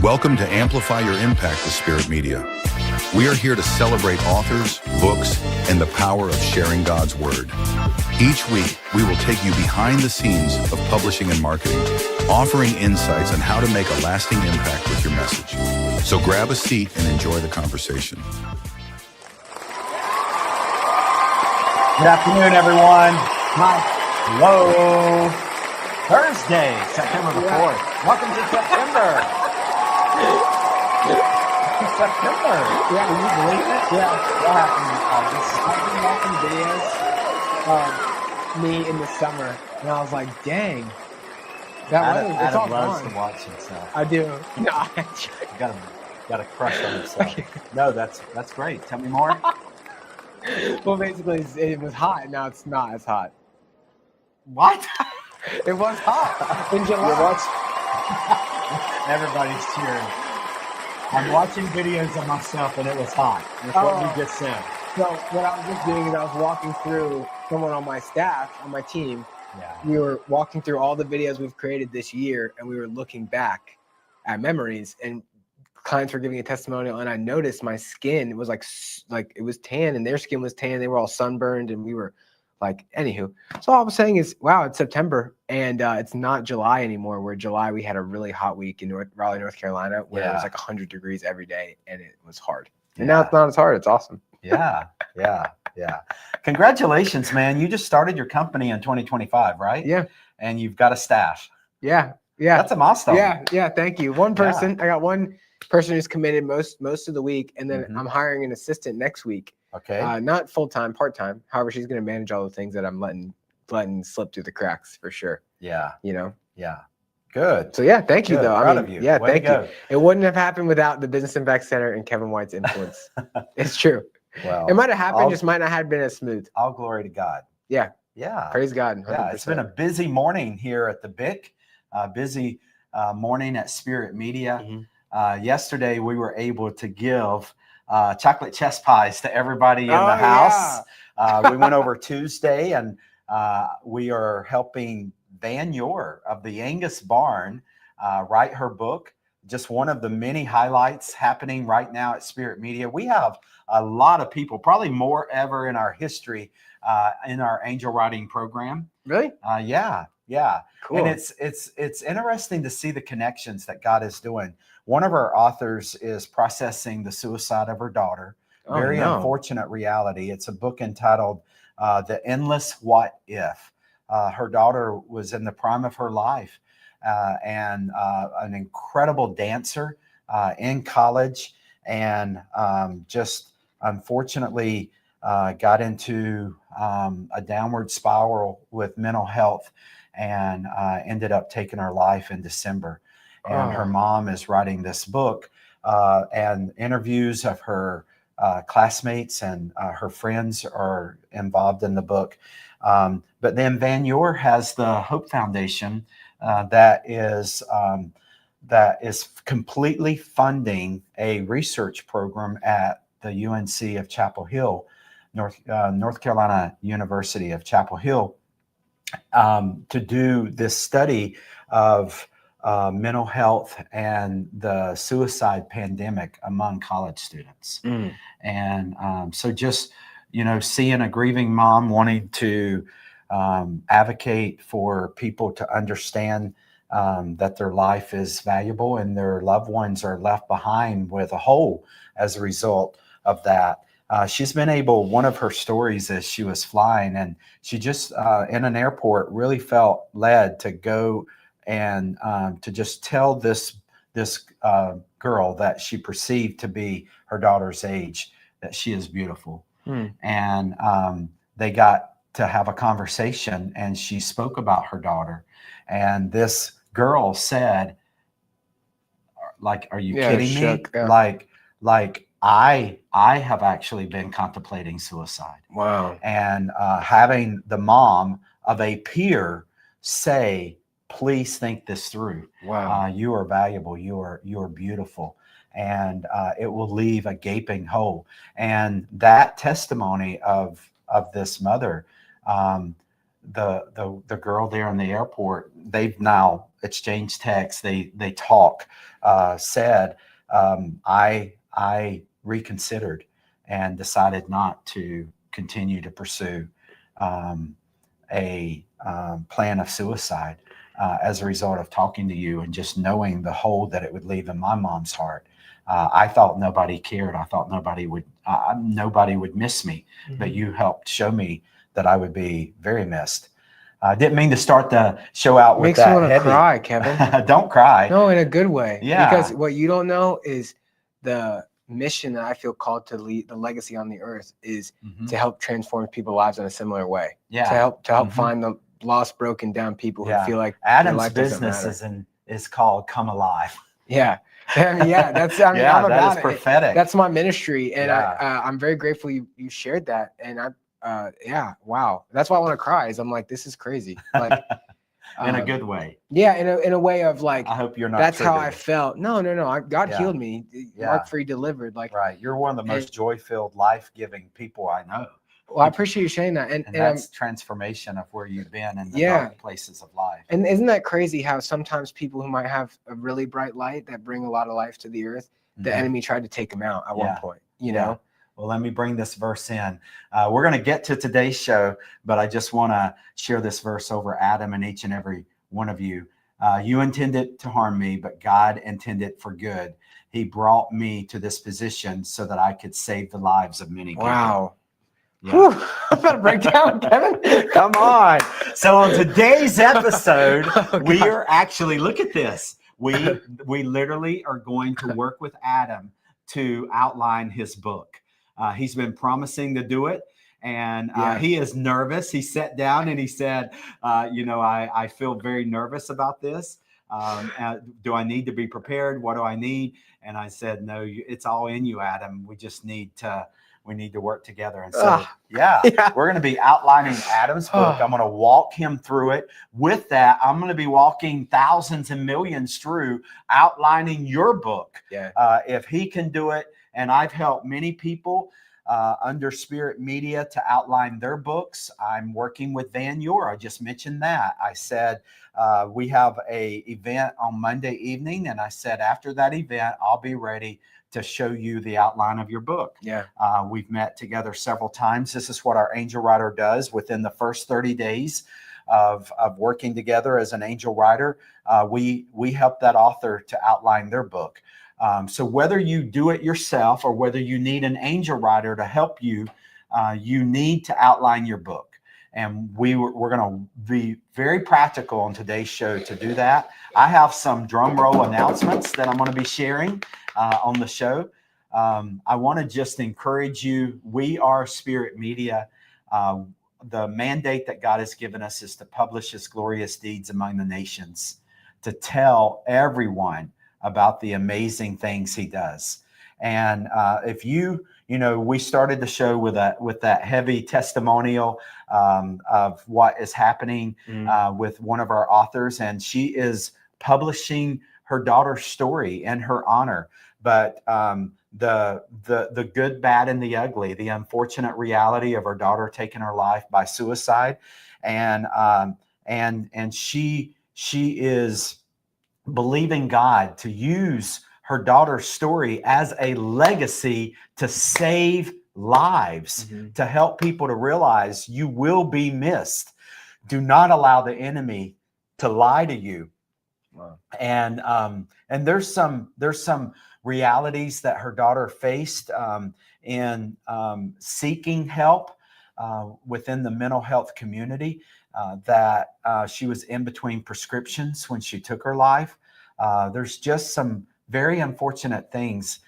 Welcome to Amplify Your Impact with Spirit Media. We are here to celebrate authors, books, and the power of sharing God's Word. Each week, we will take you behind the scenes of publishing and marketing, offering insights on how to make a lasting impact with your message. So grab a seat and enjoy the conversation. Good afternoon, everyone. Hi. Hello. Thursday, September the 4th. Welcome to September. September. Yeah, can you believe it? Yeah. What happened in August? I've been watching videos of me in the summer, and I was like, dang. That weather, it's all Adam loves gone. to watch himself. I do. No, Got a crush on himself. No, that's great. Tell me more. well, basically, it was hot. Now it's not as hot. What? It was hot in July. Everybody's cheering. I'm watching videos of myself, and it was hot. That's what you just said. So what I was just doing is I was walking through someone on my staff, on my team. Yeah. We were walking through all the videos we've created this year, and we were looking back at memories, and clients were giving a testimonial, and I noticed my skin was like it was tan, and their skin was tan. They were all sunburned, and we were like, anywho. So all I'm saying is, wow, it's September, and it's not July anymore, where July we had a really hot week in Raleigh, North Carolina, where it was like 100 degrees every day, and it was hard. And now it's not as hard. It's awesome. Yeah. Congratulations, man. You just started your company in 2025, right? Yeah. And you've got a staff. Yeah. That's a milestone. Yeah. Thank you. One person. I got one person who's committed most of the week, and then I'm hiring an assistant next week. Okay. Not full-time, part-time. However, she's going to manage all the things that I'm letting slip through the cracks for sure. Yeah. Yeah. Good. So yeah, thank you though. Proud of you. Yeah, Way thank to you. It wouldn't have happened without the Business Impact Center and Kevin White's influence. It's true. Well, it might have happened, just might not have been as smooth. All glory to God. Yeah. Yeah. Praise God. 100%. Yeah. It's been a busy morning here at the BIC. Busy morning at Spirit Media. Yesterday we were able to give chocolate chess pies to everybody in the house. Yeah. We went over Tuesday, and we are helping Van Yor of the Angus Barn write her book. Just one of the many highlights happening right now at Spirit Media. We have a lot of people, probably more ever in our history, in our angel writing program. Really? Yeah. Cool. And it's interesting to see the connections that God is doing. One of our authors is processing the suicide of her daughter. Very unfortunate reality. It's a book entitled The Endless What If. Her daughter was in the prime of her life, and an incredible dancer in college, and just unfortunately got into a downward spiral with mental health, and ended up taking her life in December. And her mom is writing this book, and interviews of her classmates and her friends are involved in the book. But then Van Yor has the Hope Foundation that is completely funding a research program at the UNC of Chapel Hill, North Carolina University of Chapel Hill, to do this study of mental health and the suicide pandemic among college students. And so just, seeing a grieving mom wanting to advocate for people to understand that their life is valuable and their loved ones are left behind with a hole as a result of that. She's been able, one of her stories is she was flying, and she just in an airport really felt led to go and to just tell this girl that she perceived to be her daughter's age that she is beautiful. And they got to have a conversation, and she spoke about her daughter. And this girl said, like, are you kidding me? Yeah. Like I have actually been contemplating suicide. Wow. And having the mom of a peer say, please think this through. Wow. You are valuable. You are beautiful. And it will leave a gaping hole. And that testimony of this mother the girl there in the airport, they've now exchanged texts. They talk. Said I reconsidered and decided not to continue to pursue a plan of suicide as a result of talking to you and just knowing the hole that it would leave in my mom's heart. I thought nobody cared. I thought nobody would miss me, but you helped show me that I would be very missed. I didn't mean to start the show out with Makes that me want to heavy. cry, Kevin. Don't cry. No, in a good way. Yeah. Because what you don't know is the mission that I feel called to lead, the legacy on the earth, is to help transform people's lives in a similar way. Yeah. To help find the lost, broken down people who feel like Adam's life business is called Come Alive. Yeah. I mean, yeah, that's, I mean, Yeah, I'm that about is prophetic. That's my ministry. And Yeah. I'm very grateful you shared that. And yeah, wow. That's why I want to cry, is I'm like, this is crazy. Like, in a good way. Yeah. In a way of like, I hope you're not that's how I triggered. felt. No. God healed me. Yeah. Mark Free delivered. Like, Right. You're one of the most joy-filled, life-giving people I know. well, I appreciate you saying that. And that's transformation of where you've been in the dark places of life. And isn't that crazy how sometimes people who might have a really bright light that bring a lot of life to the earth, the enemy tried to take them out at one point, you know? Well, let me bring this verse in. We're going to get to today's show, but I just want to share this verse over Adam and each and every one of you. You intended to harm me, but God intended for good. He brought me to this position so that I could save the lives of many people. Wow. Yeah. Whew, I'm about to break down, Kevin. Come on. So on today's episode, we are actually, look at this. We literally are going to work with Adam to outline his book. He's been promising to do it. And he is nervous. He sat down and he said, I feel very nervous about this. Do I need to be prepared? What do I need? And I said, no, it's all in you, Adam. We just need to work together. And so, we're going to be outlining Adam's book. I'm going to walk him through it. With that, I'm going to be walking thousands and millions through outlining your book. If he can do it, and I've helped many people under Spirit Media to outline their books. I'm working with Van Yor. I just mentioned that. I said, we have a event on Monday evening. And I said, after that event, I'll be ready to show you the outline of your book. We've met together several times. This is what our angel writer does within the first 30 days of working together as an angel writer. We help that author to outline their book. So whether you do it yourself or whether you need an angel writer to help you, you need to outline your book. And we're going to be very practical on today's show to do that. I have some drum roll announcements that I'm going to be sharing on the show. I want to just encourage you. We are Spirit Media. The mandate that God has given us is to publish his glorious deeds among the nations, to tell everyone about the amazing things he does. And if we started the show with that heavy testimonial of what is happening with one of our authors, and she is publishing her daughter's story in her honor. But the good, bad, and the ugly, the unfortunate reality of her daughter taking her life by suicide, and she is believing God to use her daughter's story as a legacy to save lives, to help people to realize you will be missed. Do not allow the enemy to lie to you. Wow. And there's some realities that her daughter faced in seeking help within the mental health community. That she was in between prescriptions when she took her life. There's just some very unfortunate things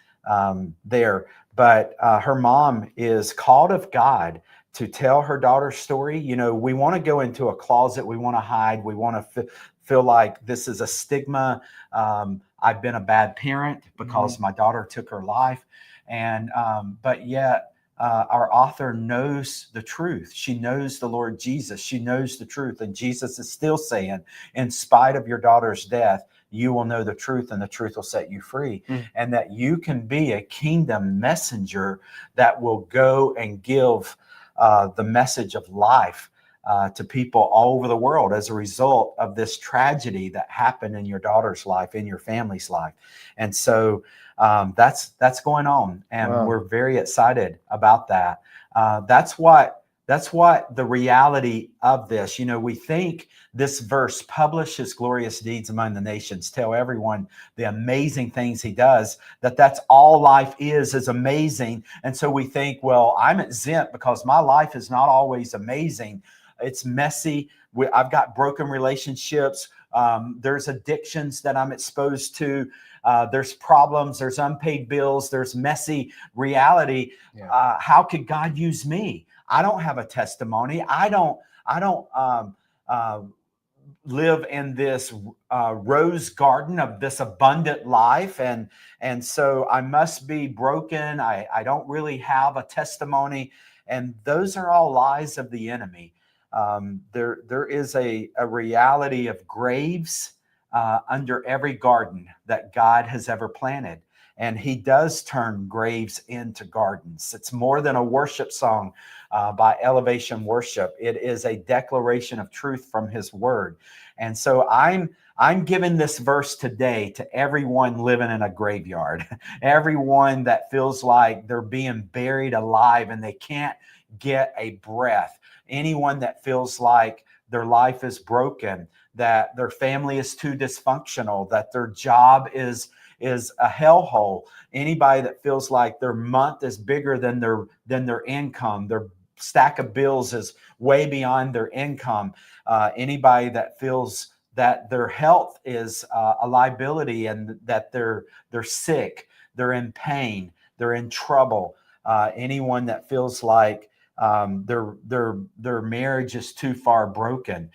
there. But her mom is called of God to tell her daughter's story. We want to go into a closet. We want to hide. We want to feel like this is a stigma. I've been a bad parent because my daughter took her life. And but yet, our author knows the truth. She knows the Lord Jesus. She knows the truth. And Jesus is still saying, in spite of your daughter's death, you will know the truth and the truth will set you free. And that you can be a kingdom messenger that will go and give the message of life to people all over the world as a result of this tragedy that happened in your daughter's life, in your family's life. And so that's going on, and Wow. we're very excited about that. That's what the reality of this. You know, we think this verse, publish his glorious deeds among the nations, tell everyone the amazing things he does, that's all life is amazing. And so we think, well, I'm exempt because my life is not always amazing. It's messy. I've got broken relationships. There's addictions that I'm exposed to. There's problems. There's unpaid bills. There's messy reality. Yeah. How could God use me? I don't have a testimony. I don't live in this rose garden of this abundant life, and so I must be broken. I don't really have a testimony, and those are all lies of the enemy. There is a reality of graves under every garden that God has ever planted. And he does turn graves into gardens. It's more than a worship song by Elevation Worship. It is a declaration of truth from his word. And so I'm giving this verse today to everyone living in a graveyard, everyone that feels like they're being buried alive and they can't get a breath, anyone that feels like their life is broken, that their family is too dysfunctional, that their job is a hellhole. Anybody that feels like their month is bigger than their income, their stack of bills is way beyond their income. Anybody that feels that their health is a liability and that they're sick, they're in pain, they're in trouble. Anyone that feels like their marriage is too far broken.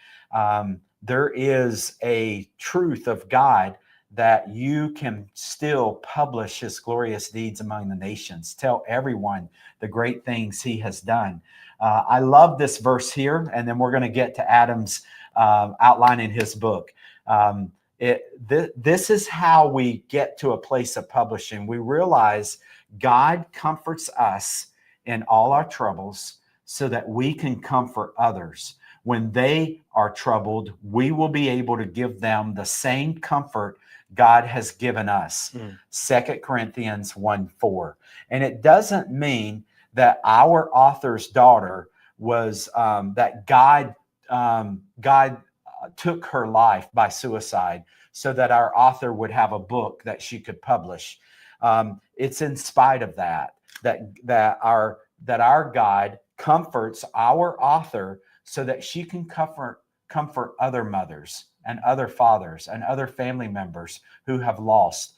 There is a truth of God that you can still publish his glorious deeds among the nations. Tell everyone the great things he has done. I love this verse here, and then we're going to get to Adam's outline in his book. This is how we get to a place of publishing. We realize God comforts us in all our troubles so that we can comfort others. When they are troubled, we will be able to give them the same comfort God has given us. 2 Corinthians 1:4. And it doesn't mean that our author's daughter was that God took her life by suicide so that our author would have a book that she could publish. It's in spite of that our God comforts our author so that she can comfort other mothers and other fathers and other family members who have lost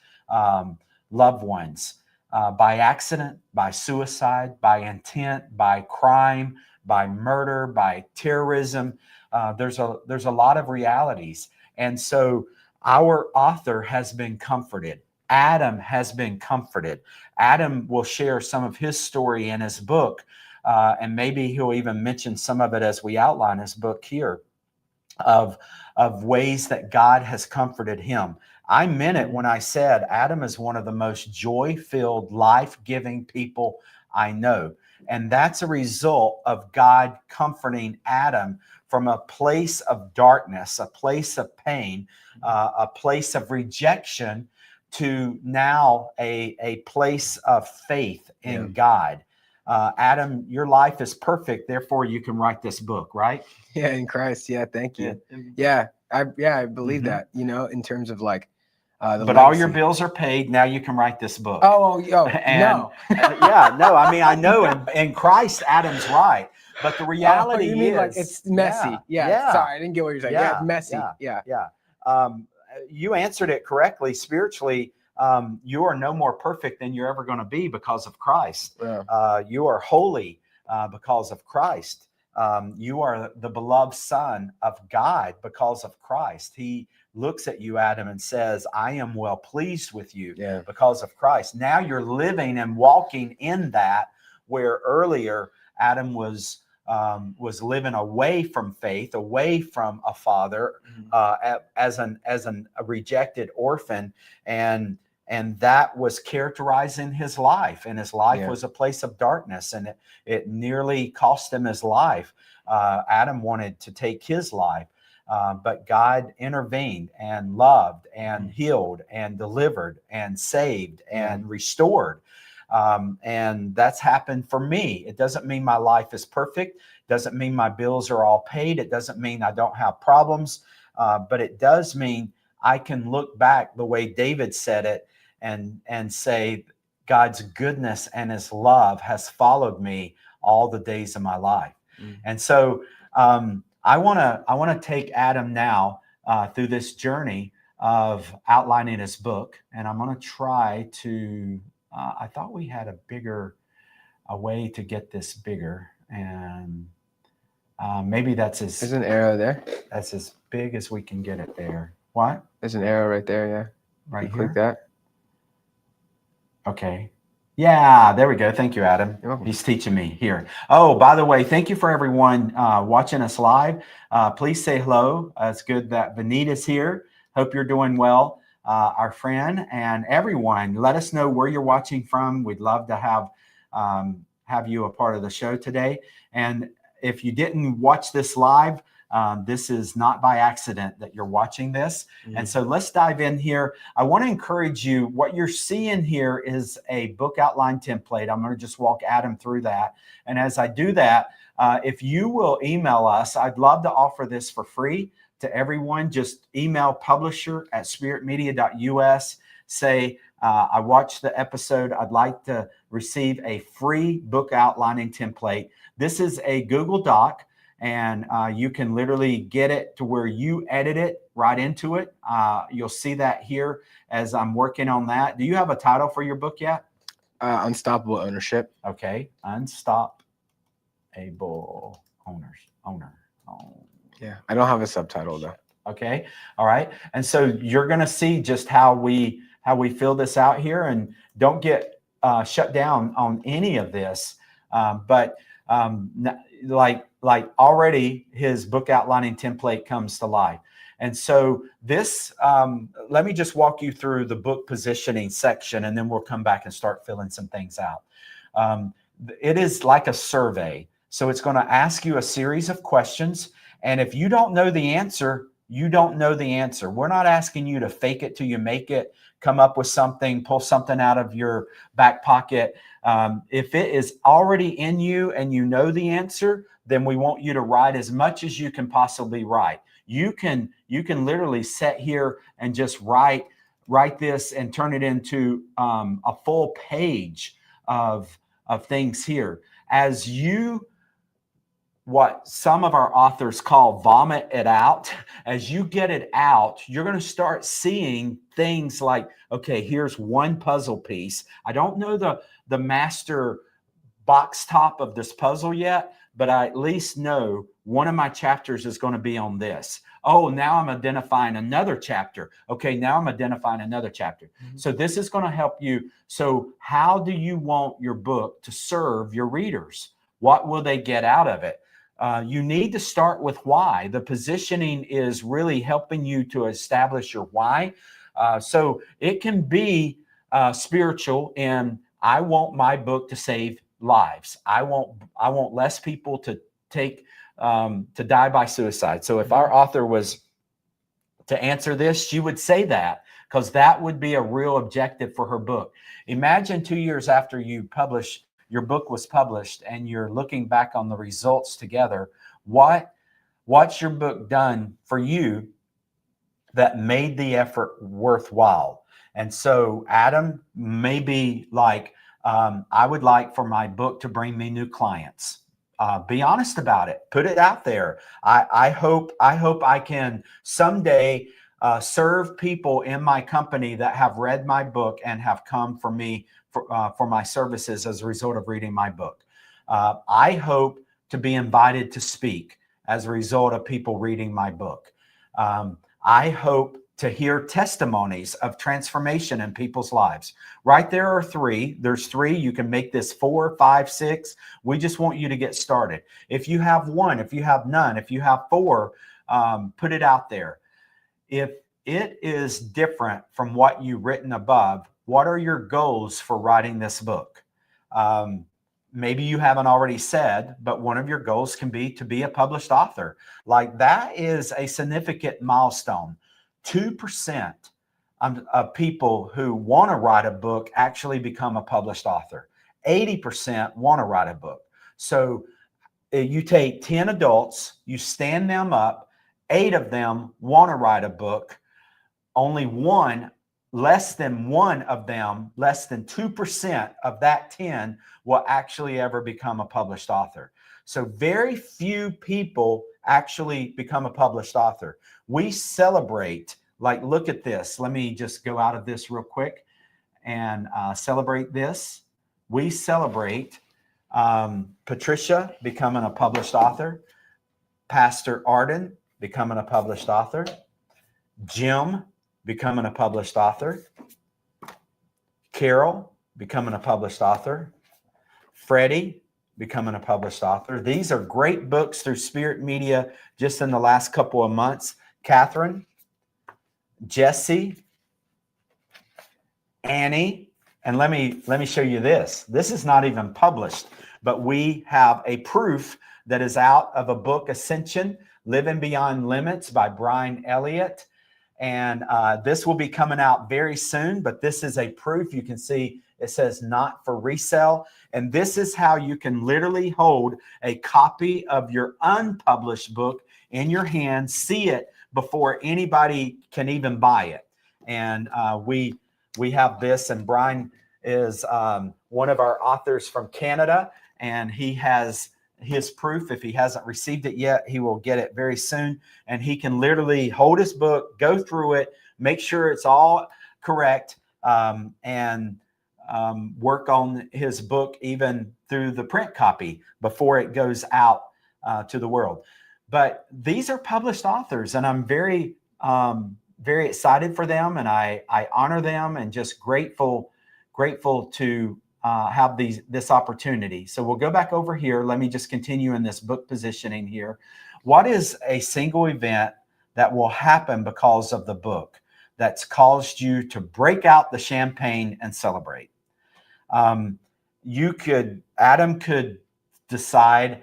loved ones by accident, by suicide, by intent, by crime, by murder, by terrorism. There's a lot of realities. And so our author has been comforted. Adam has been comforted. Adam will share some of his story in his book, and maybe he'll even mention some of it as we outline his book here, of ways that God has comforted him. I meant it when I said Adam is one of the most joy-filled, life-giving people I know. And that's a result of God comforting Adam from a place of darkness, a place of pain, a place of rejection, to now a place of faith in God. Adam, your life is perfect, therefore you can write this book, right? Yeah, in Christ. Yeah, thank you. I believe that, in terms of like the but legacy. all your bills are paid. Now you can write this book. And, no. I mean, I know in Christ, Adam's right. But the reality you mean is, like it's messy. Yeah. Sorry, I didn't get what you're saying. Yeah, messy. Yeah. You answered it correctly. Spiritually, you are no more perfect than you're ever going to be because of Christ. You are holy because of Christ. You are the beloved son of God because of Christ. He looks at you, Adam, and says, I am well pleased with you because of Christ. Now you're living and walking in that, where earlier Adam was living away from faith, away from a father, as a rejected orphan, and and that was characterizing his life, and his life Yeah. was a place of darkness, and it nearly cost him his life. Adam wanted to take his life, but God intervened and loved and healed and delivered and saved and restored. And that's happened for me. It doesn't mean my life is perfect. Doesn't mean my bills are all paid. It doesn't mean I don't have problems. But it does mean I can look back the way David said it and say God's goodness and his love has followed me all the days of my life. And so I want to take Adam now through this journey of outlining his book, and I'm going to try to. I thought we had a way to get this bigger, and maybe that's There's an arrow there. That's as big as we can get it there. What? There's an arrow right there. Yeah. Right You here. click that. Okay. Yeah, there we go. Thank you, Adam. You're welcome. He's teaching me here. Oh, by the way, thank you for everyone watching us live. Please say hello. It's good that Vanita's here. Hope you're doing well, our friend, and everyone. Let us know where you're watching from. We'd love to have you a part of the show today. And if you didn't watch this live, this is not by accident that you're watching this. And so let's dive in here. I want to encourage you. What you're seeing here is a book outline template. I'm going to just walk Adam through that. And as I do that, if you will email us, I'd love to offer this for free to everyone. Just email publisher@spiritmedia.us. Say, I watched the episode. I'd like to receive a free book outlining template. This is a Google Doc. And you can literally get it to where you edit it right into it. You'll see that here as I'm working on that. Do you have a title for your book yet? Unstoppable Ownership. Okay. Unstoppable owner. Yeah. I don't have a subtitle though. Okay. All right. And so you're going to see just how we fill this out here, and don't get shut down on any of this. Like already his book outlining template comes to life. And so this, let me just walk you through the book positioning section, and then we'll come back and start filling some things out. It is like a survey. So it's going to ask you a series of questions. And if you don't know the answer, you don't know the answer. We're not asking you to fake it till you make it, come up with something, pull something out of your back pocket. If it is already in you and you know the answer, then we want you to write as much as you can possibly write. You can literally sit here and just write this and turn it into a full page of things here. As you, what some of our authors call vomit it out, as you get it out, you're going to start seeing things like, okay, here's one puzzle piece. I don't know the master box top of this puzzle yet, but I at least know one of my chapters is going to be on this. Oh, now I'm identifying another chapter. Okay, now I'm identifying another chapter. So this is going to help you. So how do you want your book to serve your readers? What will they get out of it? You need to start with why. The positioning is really helping you to establish your why. So it can be spiritual, and I want my book to save lives. I want less people to die by suicide. So if our author was to answer this, she would say that, because that would be a real objective for her book. Imagine 2 years after you publish, your book was published, and you're looking back on the results together. What's your book done for you that made the effort worthwhile? And so Adam may be like, I would like for my book to bring me new clients. Be honest about it. Put it out there. I hope I can someday serve people in my company that have read my book and have come for me for my services as a result of reading my book. I hope to be invited to speak as a result of people reading my book. I hope to hear testimonies of transformation in people's lives. Right there are three. There's three. You can make this 4, 5, 6. We just want you to get started. If you have one, if you have none, if you have 4, put it out there. If it is different from what you've written above, what are your goals for writing this book? Maybe you haven't already said, but one of your goals can be to be a published author. Like, that is a significant milestone. 2% of people who want to write a book actually become a published author. 80% want to write a book. So you take 10 adults, you stand them up, 8 of them want to write a book. Only less than 1 of them, less than 2% of that 10 will actually ever become a published author. So very few people actually become a published author. We celebrate, like, look at this. Let me just go out of this real quick and celebrate this. We celebrate Patricia becoming a published author, Pastor Arden becoming a published author, Jim becoming a published author, Carol becoming a published author, Freddie becoming a published author. These are great books through Spirit Media just in the last couple of months. Catherine, Jesse, Annie, and let me show you this. This is not even published, but we have a proof that is out of a book, Ascension, Living Beyond Limits by Brian Elliott. And this will be coming out very soon, but this is a proof. You can see it says not for resale. And this is how you can literally hold a copy of your unpublished book in your hand, see it before anybody can even buy it. And we have this, and Brian is one of our authors from Canada, and he has his proof. If he hasn't received it yet, he will get it very soon, and he can literally hold his book, go through it, make sure it's all correct, and work on his book even through the print copy before it goes out to the world. But these are published authors, and I'm very excited for them, and I honor them, and just grateful to have this opportunity. So we'll go back over here. Let me just continue in this book positioning here. What is a single event that will happen because of the book that's caused you to break out the champagne and celebrate? Adam could decide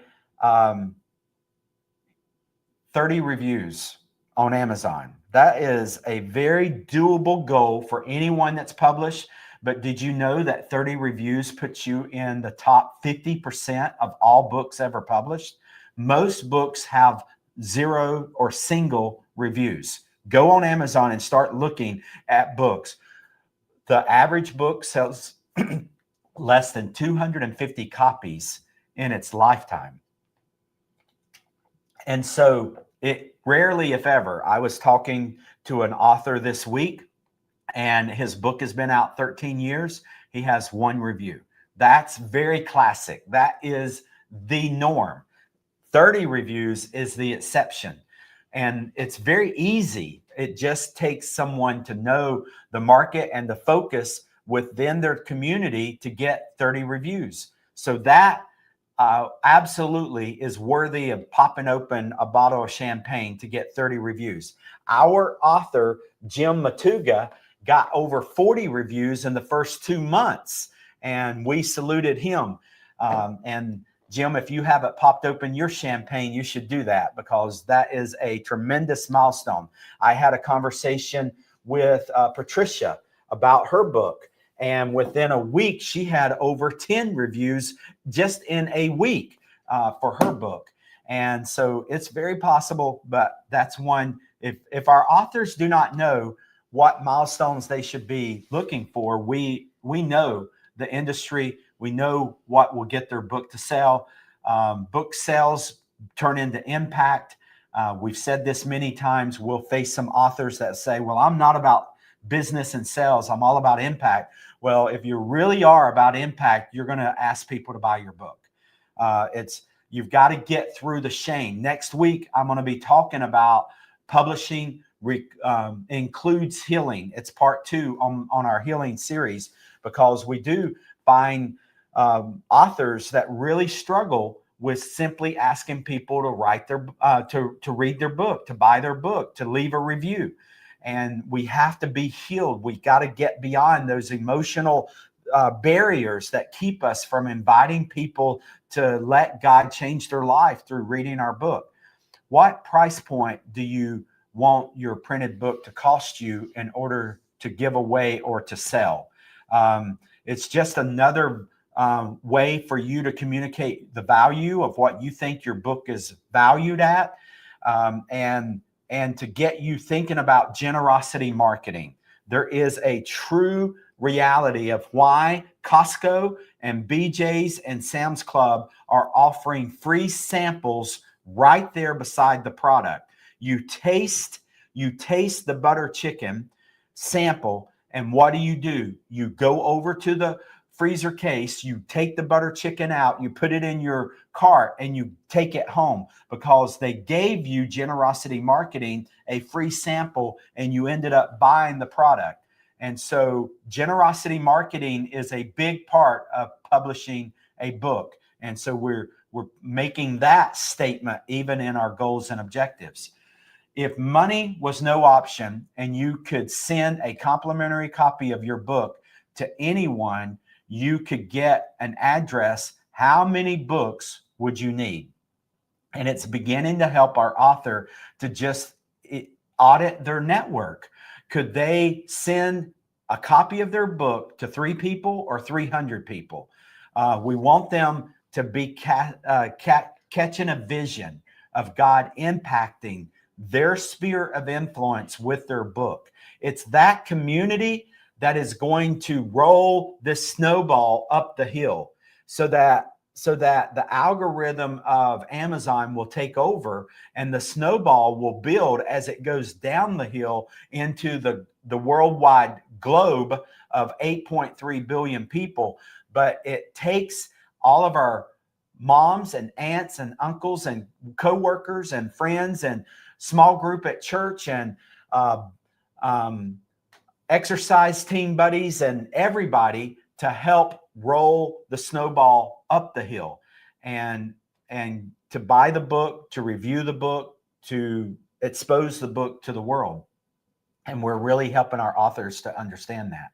30 reviews on Amazon. That is a very doable goal for anyone that's published. But did you know that 30 reviews puts you in the top 50% of all books ever published? Most books have 0 or single reviews. Go on Amazon and start looking at books. The average book sells less than 250 copies in its lifetime. And so it rarely, if ever, I was talking to an author this week, and his book has been out 13 years. He has 1 review. That's very classic. That is the norm. 30 reviews is the exception. And it's very easy. It just takes someone to know the market and the focus within their community to get 30 reviews. So that absolutely is worthy of popping open a bottle of champagne to get 30 reviews. Our author, Jim Matuga, got over 40 reviews in the first 2 months, and we saluted him. And Jim, if you haven't popped open your champagne, you should do that, because that is a tremendous milestone. I had a conversation with Patricia about her book, and within a week, she had over 10 reviews just in a week for her book. And so it's very possible, but that's one, if our authors do not know what milestones they should be looking for, we know the industry, we know what will get their book to sell. Book sales turn into impact. We've said this many times. We'll face some authors that say, well, I'm not about business and sales, I'm all about impact. Well, if you really are about impact, you're going to ask people to buy your book. You've got to get through the shame. Next week, I'm going to be talking about publishing includes healing. It's part 2 on our healing series, because we do find authors that really struggle with simply asking people to write their to read their book, to buy their book, to leave a review. and we have to be healed. We got to get beyond those emotional barriers that keep us from inviting people to let God change their life through reading our book. What price point do you want your printed book to cost you in order to give away or to sell? It's just another way for you to communicate the value of what you think your book is valued at, and to get you thinking about generosity marketing. There is a true reality of why Costco and BJ's and Sam's Club are offering free samples right there beside the product. You taste the butter chicken sample, and what do? You go over to the freezer case, you take the butter chicken out, you put it in your cart, and you take it home because they gave you generosity marketing a free sample, and you ended up buying the product. And so generosity marketing is a big part of publishing a book. And so we're making that statement even in our goals and objectives. If money was no option and you could send a complimentary copy of your book to anyone, you could get an address. How many books would you need? And it's beginning to help our author to just audit their network. Could they send a copy of their book to 3 people or 300 people? We want them to be catching a vision of God impacting their sphere of influence with their book. It's that community that is going to roll this snowball up the hill so that the algorithm of Amazon will take over and the snowball will build as it goes down the hill into the worldwide globe of 8.3 billion people. But it takes all of our moms and aunts and uncles and coworkers and friends and small group at church and exercise team buddies and everybody to help roll the snowball up the hill, and to buy the book, to review the book, to expose the book to the world. And we're really helping our authors to understand that.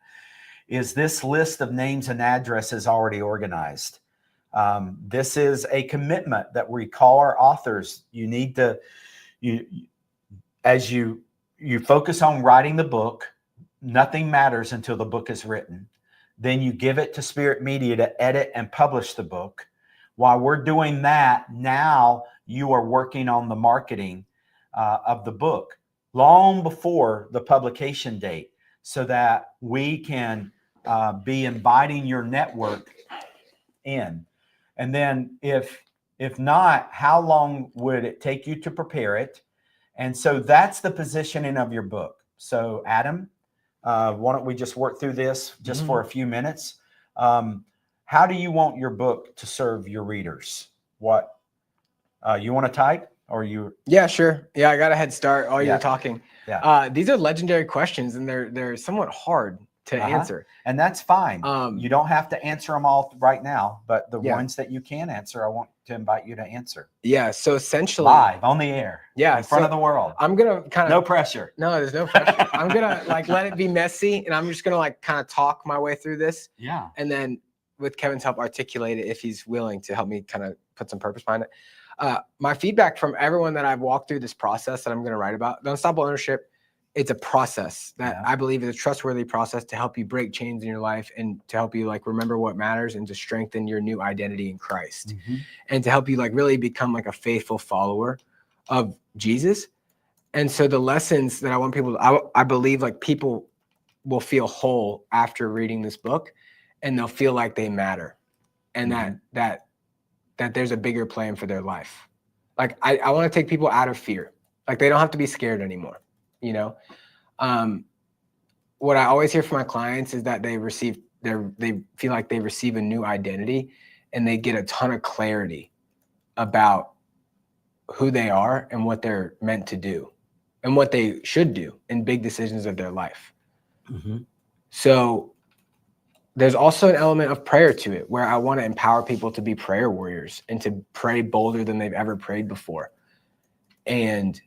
Is this list of names and addresses already organized? This is a commitment that we call our authors. You need to, as you focus on writing the book, nothing matters until the book is written. Then you give it to Spirit Media to edit and publish the book. While we're doing that, now you are working on the marketing of the book long before the publication date, so that we can be inviting your network in. And then if not, how long would it take you to prepare it? And so that's the positioning of your book. So Adam, why don't we just work through this just for a few minutes? How do you want your book to serve your readers? What you want to type, or you? Yeah, sure. Yeah, I got a head start while you were talking. Yeah. These are legendary questions, and they're somewhat hard to answer. And that's fine. You don't have to answer them all right now, but the ones that you can answer, I want to invite you to answer. Yeah. So essentially, live on the air. Yeah. In front of the world. I'm gonna kind of no pressure. No, there's no pressure. I'm gonna let it be messy, and I'm just gonna kind of talk my way through this. Yeah. And then with Kevin's help, articulate it if he's willing to help me kind of put some purpose behind it. My feedback from everyone that I've walked through this process that I'm going to write about, the Unstoppable Ownership, it's a process that I believe is a trustworthy process to help you break chains in your life and to help you remember what matters and to strengthen your new identity in Christ, and to help you really become a faithful follower of Jesus. And so the lessons that I want people to, I believe people will feel whole after reading this book, and they'll feel like they matter, and that there's a bigger plan for their life. I want to take people out of fear. They don't have to be scared anymore. What I always hear from my clients is that they feel like they receive a new identity, and they get a ton of clarity about who they are and what they're meant to do and what they should do in big decisions of their life. So there's also an element of prayer to it, where I want to empower people to be prayer warriors and to pray bolder than they've ever prayed before. And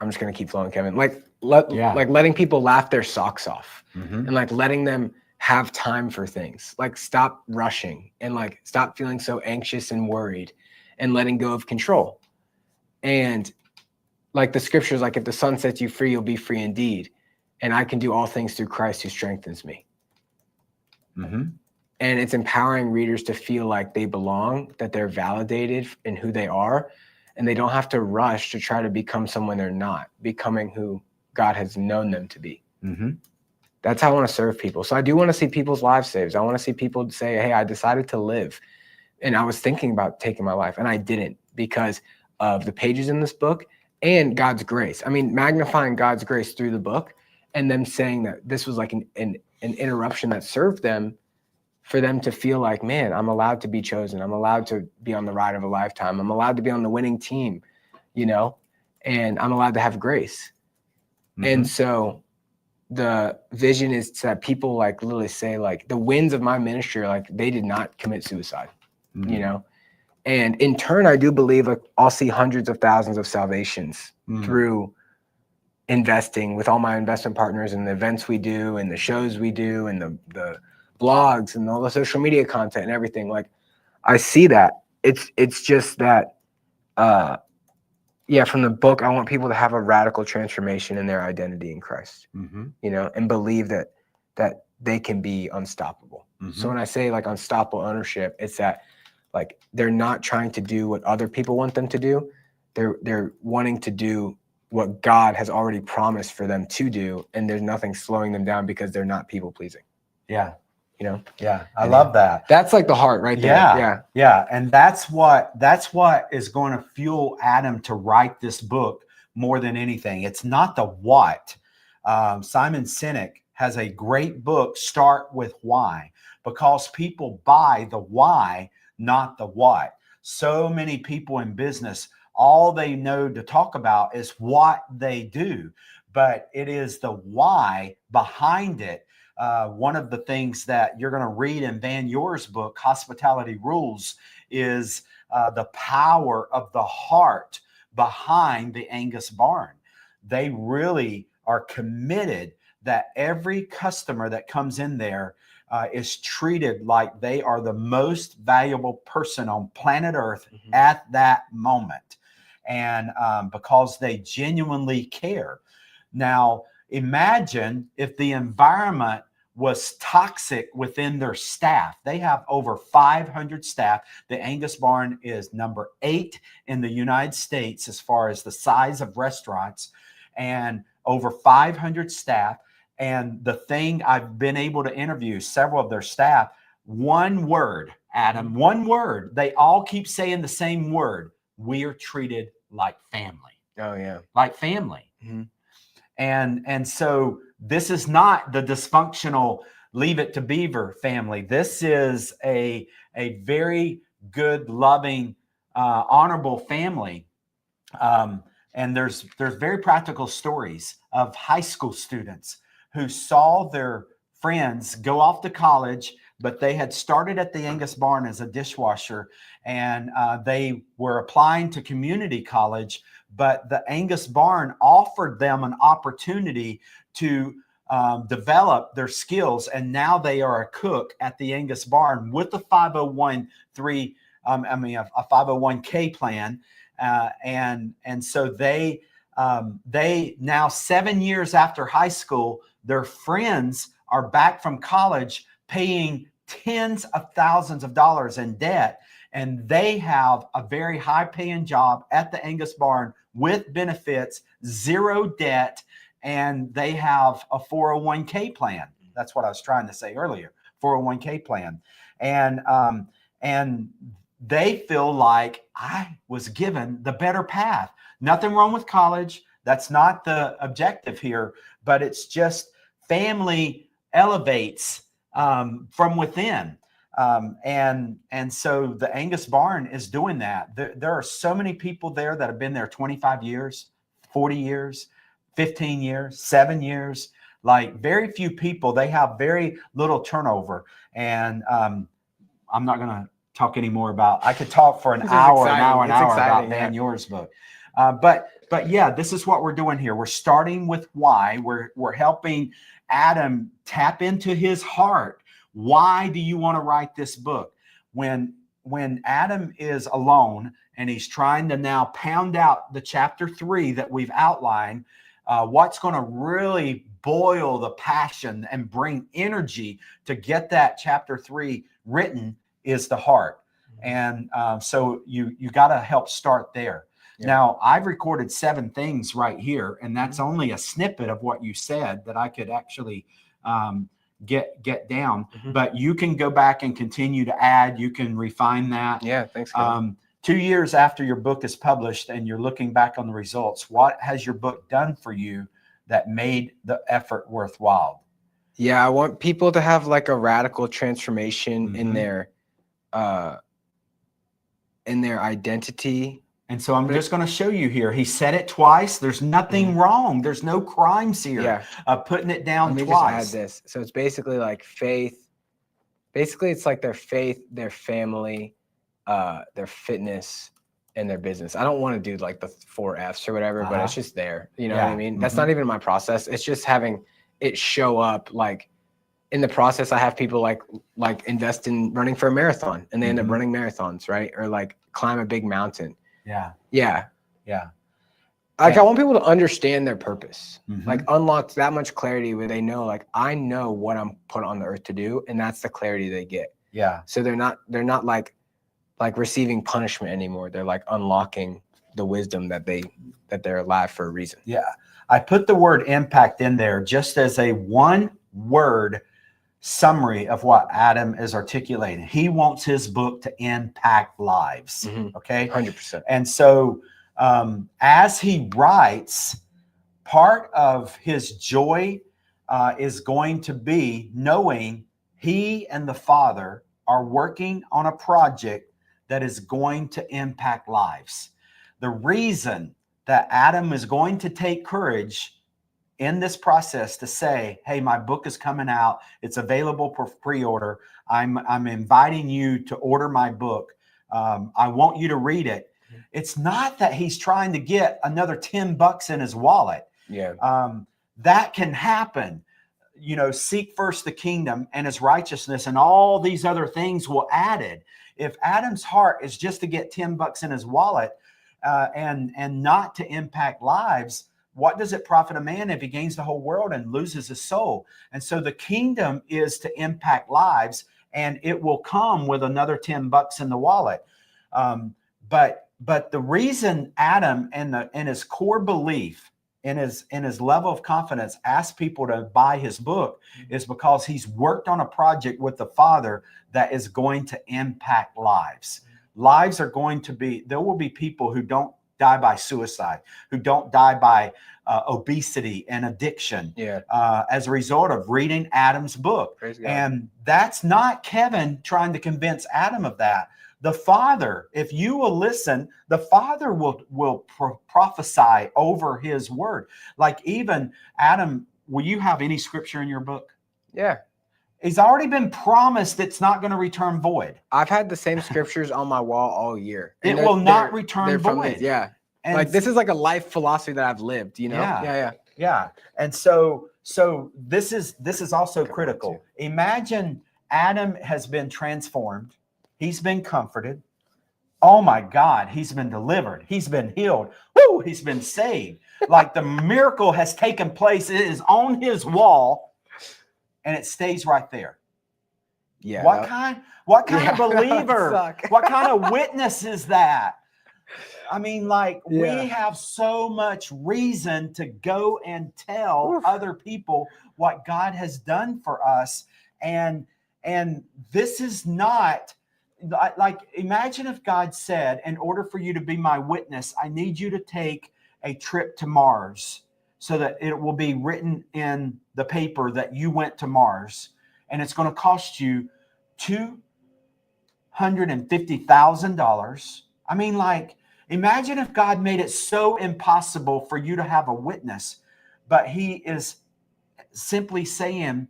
I'm just going to keep flowing, Kevin. like letting people laugh their socks off, Mm-hmm. and like letting them have time for things. Like stop rushing and like stop feeling so anxious and worried, and letting go of control. And like the scriptures, like if the Son sets you free, you'll be free indeed. And I can do all things through Christ who strengthens me. Mm-hmm. And it's empowering readers to feel like they belong, that they're validated in who they are, and they don't have to rush to try to become someone they're not, becoming who God has known them to be. Mm-hmm. That's how I want to serve people. So I do want to see people's lives saved. I want to see people say, hey, I decided to live. And I was thinking about taking my life, and I didn't because of the pages in this book and God's grace. I mean, magnifying God's grace through the book, and them saying that this was like an interruption that served them, for them to feel like, man, I'm allowed to be chosen. I'm allowed to be on the ride of a lifetime. I'm allowed to be on the winning team, you know, and I'm allowed to have grace. Mm-hmm. And so the vision is that people like literally say like the wins of my ministry, like they did not commit suicide, Mm-hmm. you know? And in turn, I do believe like I'll see hundreds of thousands of salvations through investing with all my investment partners and the events we do and the shows we do and the blogs and all the social media content and everything. Like I see that. It's just that from the book, I want people to have a radical transformation in their identity in Christ, Mm-hmm. you know, and believe that they can be unstoppable. Mm-hmm. So when I say like unstoppable ownership, it's that like they're not trying to do what other people want them to do. They're wanting to do what God has already promised for them to do, and there's nothing slowing them down because they're not people pleasing. Yeah. You know? Yeah. I love that. That's like the heart right there. Yeah. Yeah. And that's what is going to fuel Adam to write this book more than anything. It's not the what. Simon Sinek has a great book, Start with Why, because people buy the why, not the what. So many people in business, all they know to talk about is what they do, but it is the why behind it. One of the things that you're going to read in Van Yoor's book, Hospitality Rules, is the power of the heart behind the Angus barn. They really are committed that every customer that comes in there is treated like they are the most valuable person on planet Earth at that moment. And because they genuinely care. Now, imagine if the environment was toxic within their staff. They have over 500 staff. The Angus Barn is number 8 in the United States as far as the size of restaurants, and over 500 staff. And the thing, I've been able to interview several of their staff. One word, Adam, one word. They all keep saying the same word. We are treated like family. Oh, yeah. Like family. Mm-hmm. And so this is not the dysfunctional Leave It to Beaver family. This is a very good, loving, honorable family. And there's very practical stories of high school students who saw their friends go off to college, but they had started at the Angus Barn as a dishwasher, and they were applying to community college, but the Angus Barn offered them an opportunity to develop their skills, and now they are a cook at the Angus Barn with a 501k plan, and so they now 7 years after high school, their friends are back from college paying tens of thousands of dollars in debt, and they have a very high-paying job at the Angus Barn with benefits, zero debt, and they have a 401k plan. That's what I was trying to say earlier, 401k plan. And they feel like I was given the better path. Nothing wrong with college. That's not the objective here, but it's just family elevates from within. And so the Angus Barn is doing that. There are so many people there that have been there 25 years, 40 years, 15 years, 7 years, like very few people. They have very little turnover. And I'm not going to talk anymore about, I could talk for an hour about Van Yoor's book. But yeah, this is what we're doing here. We're starting with why. We're helping Adam tap into his heart. Why do you want to write this book? When Adam is alone and he's trying to now pound out the chapter 3 that we've outlined, what's going to really boil the passion and bring energy to get that chapter 3 written is the heart. And so you got to help start there. Yeah. Now, I've recorded 7 things right here, and that's only a snippet of what you said that I could actually get down. But you can go back and continue to add. You can refine that. Yeah, thanks. 2 years after your book is published and you're looking back on the results, what has your book done for you that made the effort worthwhile? Yeah, I want people to have like a radical transformation in their identity. And so I'm just going to show you here. He said it twice. There's nothing wrong. There's no crimes here. Yeah. Putting it down Let me twice. just add this. So it's basically like faith. Basically, it's like their faith, their family, their fitness, and their business. I don't want to do like the 4 F's or whatever, but it's just there. You know what I mean? That's not even my process. It's just having it show up. Like in the process, I have people like invest in running for a marathon, and they end up running marathons, right? Or like climb a big mountain. Yeah. Like I want people to understand their purpose, like unlock that much clarity where they know, like, I know what I'm put on the earth to do, and that's the clarity they get. Yeah. So they're not like receiving punishment anymore. They're like unlocking the wisdom that they're alive for a reason. Yeah. I put the word impact in there just as a 1-word summary of what Adam is articulating. He wants his book to impact lives. Okay. 100%. And so as he writes, part of his joy is going to be knowing he and the Father are working on a project that is going to impact lives. The reason that Adam is going to take courage in this process to say, hey, my book is coming out. It's available for pre-order. I'm inviting you to order my book. I want you to read it. It's not that he's trying to get another $10 in his wallet. Yeah. That can happen. You know, seek first the kingdom and his righteousness, and all these other things will add it. If Adam's heart is just to get $10 in his wallet and not to impact lives, what does it profit a man if he gains the whole world and loses his soul? And so the kingdom is to impact lives, and it will come with another $10 in the wallet. But the reason Adam and his core belief in his level of confidence asked people to buy his book is because he's worked on a project with the Father that is going to impact lives. Lives are going to be, there will be people who don't die by suicide, who don't die by obesity and addiction as a result of reading Adam's book. And that's not Kevin trying to convince Adam of that. The Father, if you will listen, the Father will prophesy over his word. Like even Adam, will you have any scripture in your book? Yeah. It's already been promised it's not going to return void. I've had the same scriptures on my wall all year. It will not return void. Yeah. And like this is like a life philosophy that I've lived, you know? Yeah. And so this is also critical. Imagine Adam has been transformed. He's been comforted. Oh my God, he's been delivered. He's been healed. Woo, he's been saved. Like the miracle has taken place. It is on his wall and it stays right there. Yeah. What kind of believer? What kind of witness is that? I mean, like we have so much reason to go and tell other people what God has done for us. And this is not like, imagine if God said, in order for you to be my witness, I need you to take a trip to Mars so that it will be written in the paper that you went to Mars. And it's going to cost you $250,000. I mean, like, imagine if God made it so impossible for you to have a witness, but he is simply saying,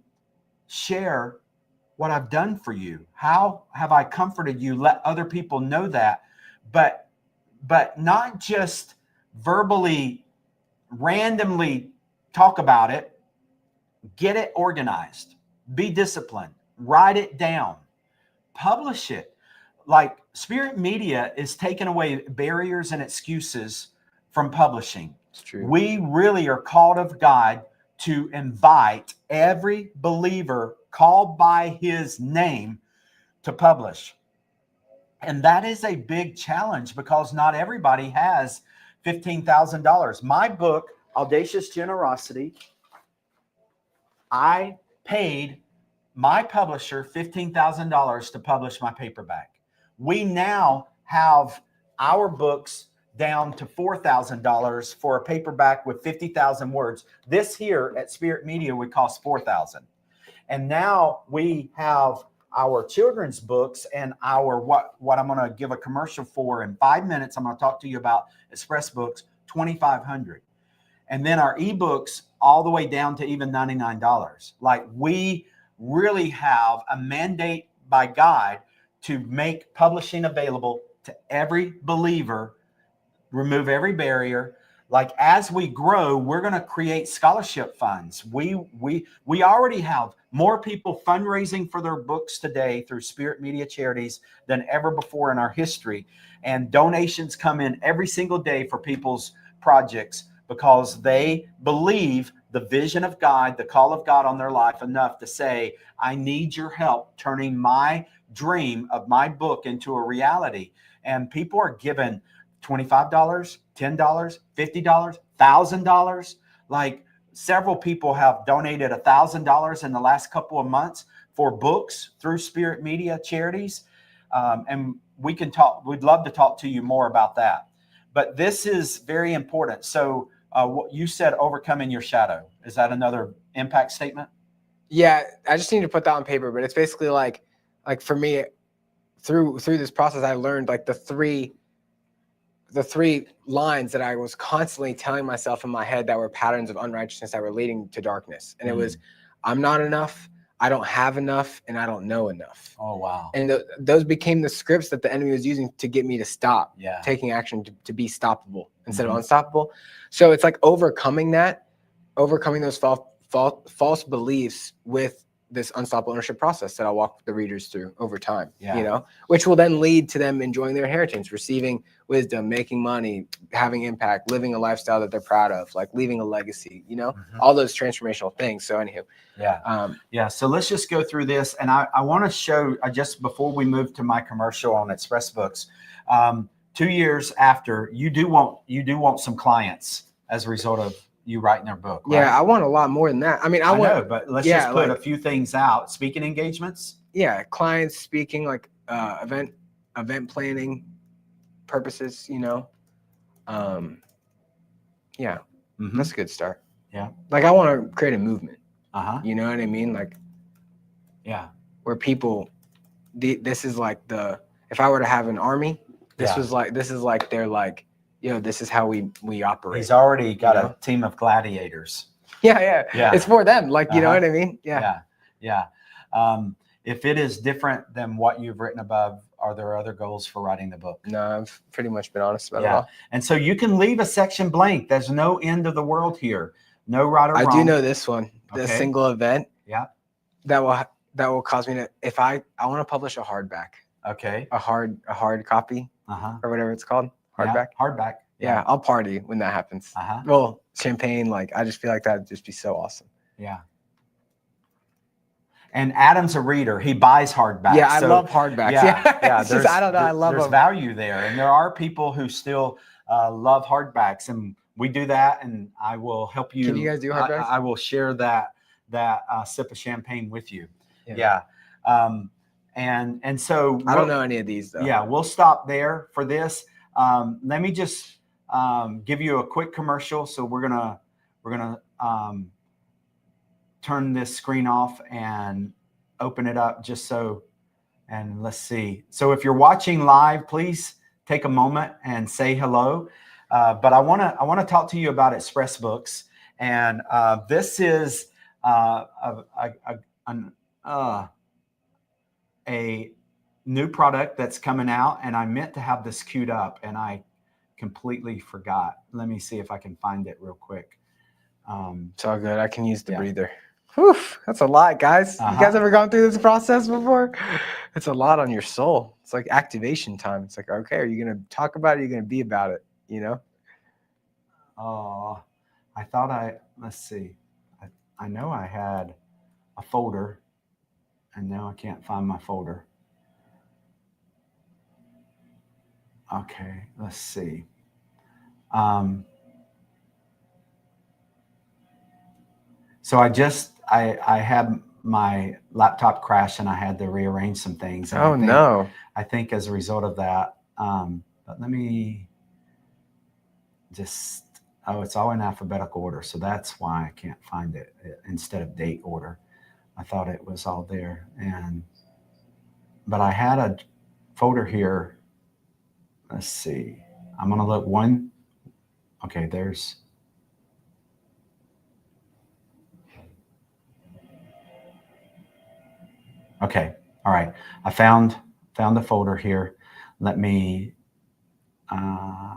share what I've done for you. How have I comforted you? Let other people know that, but not just verbally, randomly talk about it, get it organized, be disciplined, write it down, publish it. Like Spirit Media is taking away barriers and excuses from publishing. It's true. We really are called of God to invite every believer called by his name to publish. And that is a big challenge because not everybody has $15,000. My book, Audacious Generosity, I paid my publisher $15,000 to publish my paperback. We now have our books down to $4,000 for a paperback with 50,000 words. This here at Spirit Media would cost $4,000. And now we have our children's books and our what I'm going to give a commercial for in 5 minutes. I'm going to talk to you about Express Books, $2,500. And then our ebooks all the way down to even $99. Like, we really have a mandate by God to make publishing available to every believer, remove every barrier. Like, as we grow, we're going to create scholarship funds. We already have more people fundraising for their books today through Spirit Media Charities than ever before in our history. And donations come in every single day for people's projects because they believe the vision of God, the call of God on their life enough to say, I need your help turning my dream of my book into a reality. And people are given $25, $10, $50, $1,000. Like, several people have donated $1,000 in the last couple of months for books through Spirit Media Charities. And we can talk, we'd love to talk to you more about that. But this is very important. So what you said, overcoming your shadow. Is that another impact statement? Yeah, I just need to put that on paper, but it's basically like for me, through this process, I learned like the three lines that I was constantly telling myself in my head that were patterns of unrighteousness that were leading to darkness. And it was, I'm not enough, I don't have enough, and I don't know enough. Oh, wow. And those became the scripts that the enemy was using to get me to stop taking action, to be stoppable instead of unstoppable. So it's like overcoming those false beliefs with this unstoppable ownership process that I'll walk the readers through over time, you know, which will then lead to them enjoying their inheritance, receiving wisdom, making money, having impact, living a lifestyle that they're proud of, like leaving a legacy, you know, all those transformational things. So anywho. So let's just go through this. And I want to show, just before we move to my commercial on Express Books, 2 years after, you do want some clients as a result of you writing their book, right? Yeah, I want a lot more than that. I mean, I know, but let's just put a few things out. Speaking engagements. Yeah, clients, speaking, like event planning purposes, you know. That's a good start. Yeah. Like, I want to create a movement. You know what I mean? Like, where people, this is like if I were to have an army, this is like they're like, yo, this is how we operate. He's already got a team of gladiators. Yeah. It's for them. Like, you know what I mean? Yeah. If it is different than what you've written above, are there other goals for writing the book? No, I've pretty much been honest about it all. And so you can leave a section blank. There's no end of the world here. No right or wrong. I do know this one, the single event. Yeah. That will cause me to, if I want to publish a hardback. Okay. A hard copy. Or whatever it's called. Hardback. Hardback. Yeah, I'll party when that happens. Well, champagne, like, I just feel like that'd just be so awesome. Yeah. And Adam's a reader. He buys hardbacks. Yeah, I love hardbacks. Yeah. There's, I don't know. I love there's them. Value there. And there are people who still love hardbacks. And we do that. And I will help you. Can you guys do hardbacks? I will share that sip of champagne with you. And so I don't know any of these, though. Yeah, we'll stop there for this. Let me just give you a quick commercial. So we're gonna turn this screen off and open it up just so, and let's see. So if you're watching live, please take a moment and say hello. But I wanna talk to you about Express Books, and this is a new product that's coming out, and I meant to have this queued up and I completely forgot. Let me see if I can find it real quick. It's all good. I can use the Yeah. breather. Whew, that's a lot, guys. You guys Uh-huh. ever gone through this process before? It's a lot on your soul. It's like activation time. It's like, okay, are you going to talk about it? Are you going to be about it? You know? Oh, I thought let's see. I know I had a folder, and now I can't find my folder. Okay, let's see. So I had my laptop crash, and I had to rearrange some things. And Oh, no. I think as a result of that, but let me just, it's all in alphabetical order. So that's why I can't find it instead of date order. I thought it was all there. But I had a folder here. Let's see. I'm going to look one. Okay, there's. Okay. All right. I found the folder here. Let me. I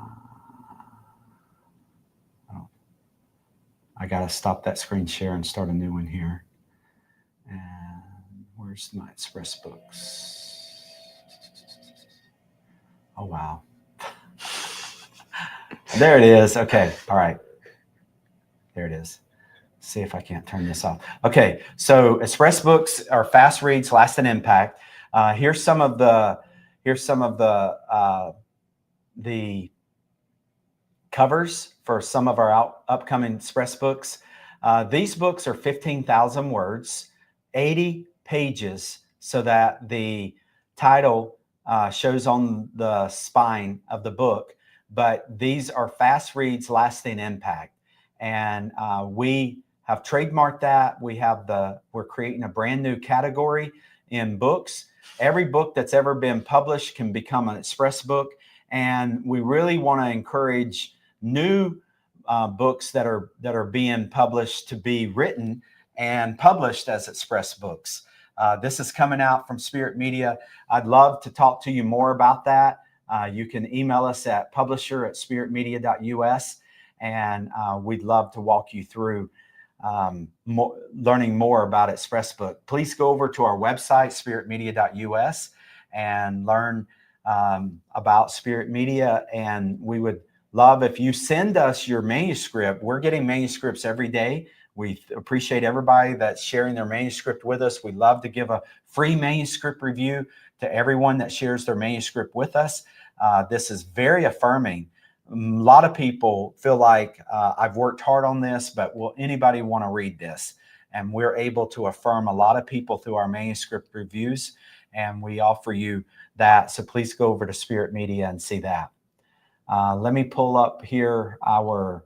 got to stop that screen share and start a new one here. And where's my Express Books? Oh, wow. There it is. Okay. All right. There it is. See if I can't turn this off. Okay. So Express Books are fast reads, last an impact. Here's some of the covers for some of our upcoming Express Books. These books are 15,000 words, 80 pages, so that the title shows on the spine of the book. But these are fast reads, lasting impact. And we have trademarked that. We're creating a brand new category in books. Every book that's ever been published can become an Express book. And we really want to encourage new books that are being published to be written and published as Express books. This is coming out from Spirit Media. I'd love to talk to you more about that. You can email us at publisher@spiritmedia.us, and we'd love to walk you through learning more about Express Book. Please go over to our website, spiritmedia.us, and learn about Spirit Media. And we would love if you send us your manuscript. We're getting manuscripts every day. We appreciate everybody that's sharing their manuscript with us. We love to give a free manuscript review to everyone that shares their manuscript with us. This is very affirming. A lot of people feel like I've worked hard on this, but will anybody want to read this? And we're able to affirm a lot of people through our manuscript reviews, and we offer you that. So please go over to Spirit Media and see that. Let me pull up here our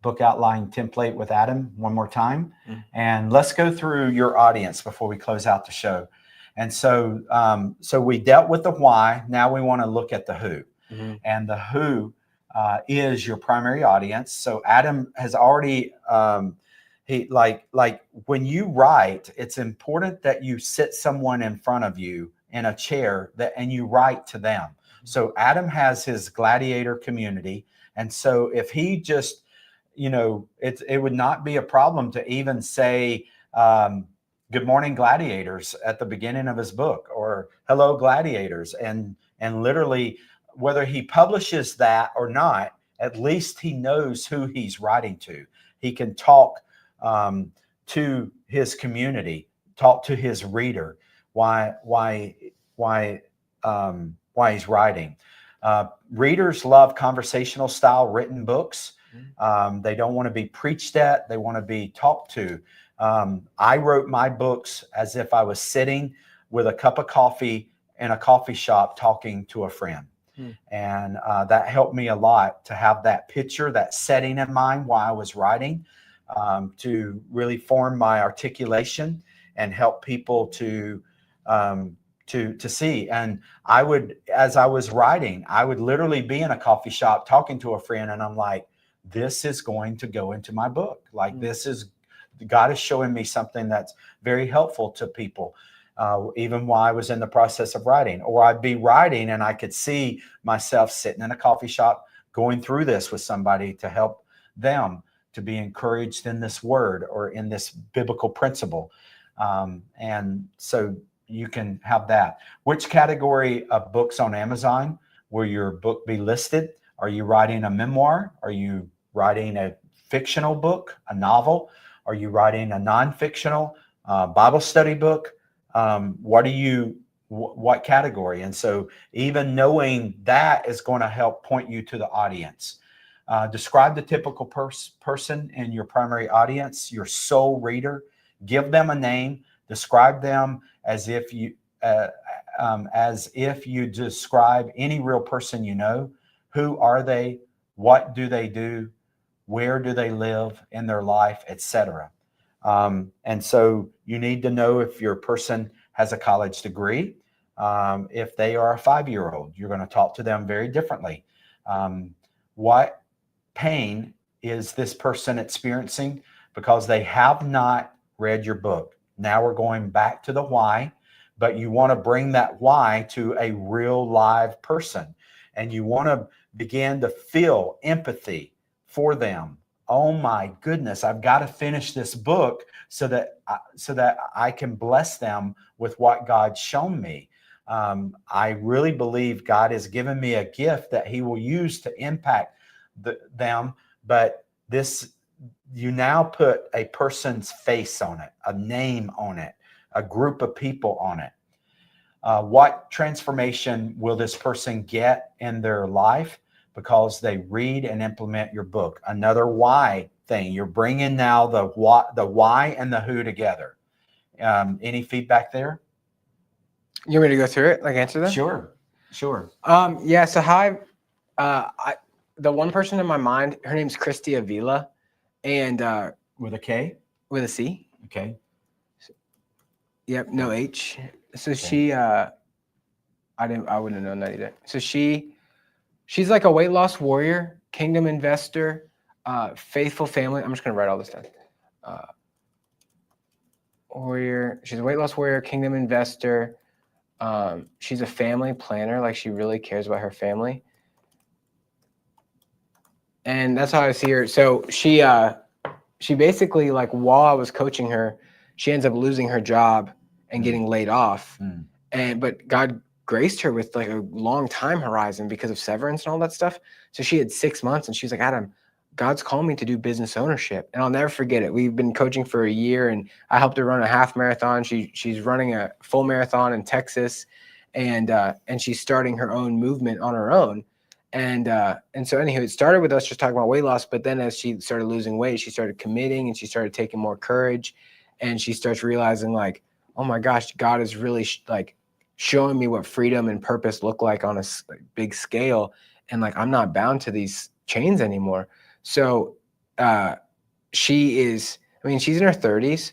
book outline template with Adam one more time. And let's go through your audience before we close out the show. And so, so we dealt with the why. Now we want to look at the who. And the who is your primary audience. So Adam has already, like when you write, it's important that you sit someone in front of you in a chair and you write to them. So Adam has his gladiator community. And so if he just, it would not be a problem to even say, good morning, gladiators, at the beginning of his book, or hello, gladiators. And literally, whether he publishes that or not, at least he knows who he's writing to. He can talk to his community, talk to his reader, why he's writing. Readers love conversational style written books. They don't want to be preached at. They want to be talked to. I wrote my books as if I was sitting with a cup of coffee in a coffee shop talking to a friend. And that helped me a lot to have that picture, that setting in mind while I was writing, to really form my articulation and help people to see. And I would, as I was writing, I would literally be in a coffee shop talking to a friend, and I'm like, this is going to go into my book. Like, this is, God is showing me something that's very helpful to people. even while I was in the process of writing. Or I'd be writing and I could see myself sitting in a coffee shop going through this with somebody to help them to be encouraged in this word or in this biblical principle. And so you can have that. Which category of books on Amazon will your book be listed? Are you writing a memoir? Are you writing a fictional book, a novel? Are you writing a non-fictional Bible study book? What category? And so even knowing that is going to help point you to the audience. Describe the typical person in your primary audience, your soul reader. Give them a name. Describe them as if you describe any real person you know. Who are they? What do they do? Where do they live in their life, etc. And so you need to know if your person has a college degree. If they are a 5-year-old, you're going to talk to them very differently. What pain is this person experiencing because they have not read your book? Now we're going back to the why, but you want to bring that why to a real live person, and you want to begin to feel empathy for them. Oh my goodness, I've got to finish this book so that I can bless them with what God's shown me. I really believe God has given me a gift that he will use to impact them, but you now put a person's face on it, a name on it, a group of people on it. What transformation will this person get in their life because they read and implement your book? Another why thing. You're bringing now the why and the who together. Any feedback there? You want me to go through it, like answer them? Sure. Yeah. So the one person in my mind, her name's Christy Avila, and With a K? with a C. Okay. Yep, no H. So Okay. she, I wouldn't have known that either. So she's like a weight loss warrior, kingdom investor, faithful family. I'm just gonna write all this down. Warrior. She's a weight loss warrior, kingdom investor. She's a family planner. Like, she really cares about her family. And that's how I see her. So she basically, like, while I was coaching her, she ends up losing her job and getting laid off. But God graced her with like a long time horizon because of severance and all that stuff. So she had 6 months and she's like, Adam, God's called me to do business ownership. And I'll never forget it. We've been coaching for a year and I helped her run a half marathon. She's running a full marathon in Texas, and she's starting her own movement on her own. And so anywho, it started with us just talking about weight loss, but then as she started losing weight, she started committing and she started taking more courage, and she starts realizing, like, oh my gosh, God is really like showing me what freedom and purpose look like on a big scale. And like, I'm not bound to these chains anymore. So she's in her 30s,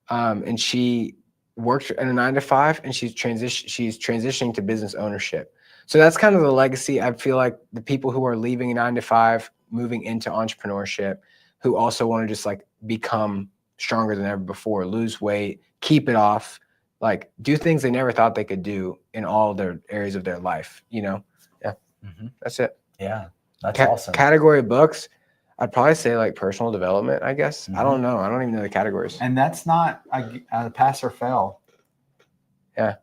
and she worked in a 9-to-5, and she's transitioning to business ownership. So that's kind of the legacy. I feel like the people who are leaving a 9-to-5, moving into entrepreneurship, who also want to just like become stronger than ever before, lose weight, keep it off, like do things they never thought they could do in all their areas of their life, Yeah. That's it. Yeah. That's awesome. Category of books, I'd probably say like personal development, I guess. I don't know. I don't even know the categories. And that's not a pass or fail. Yeah.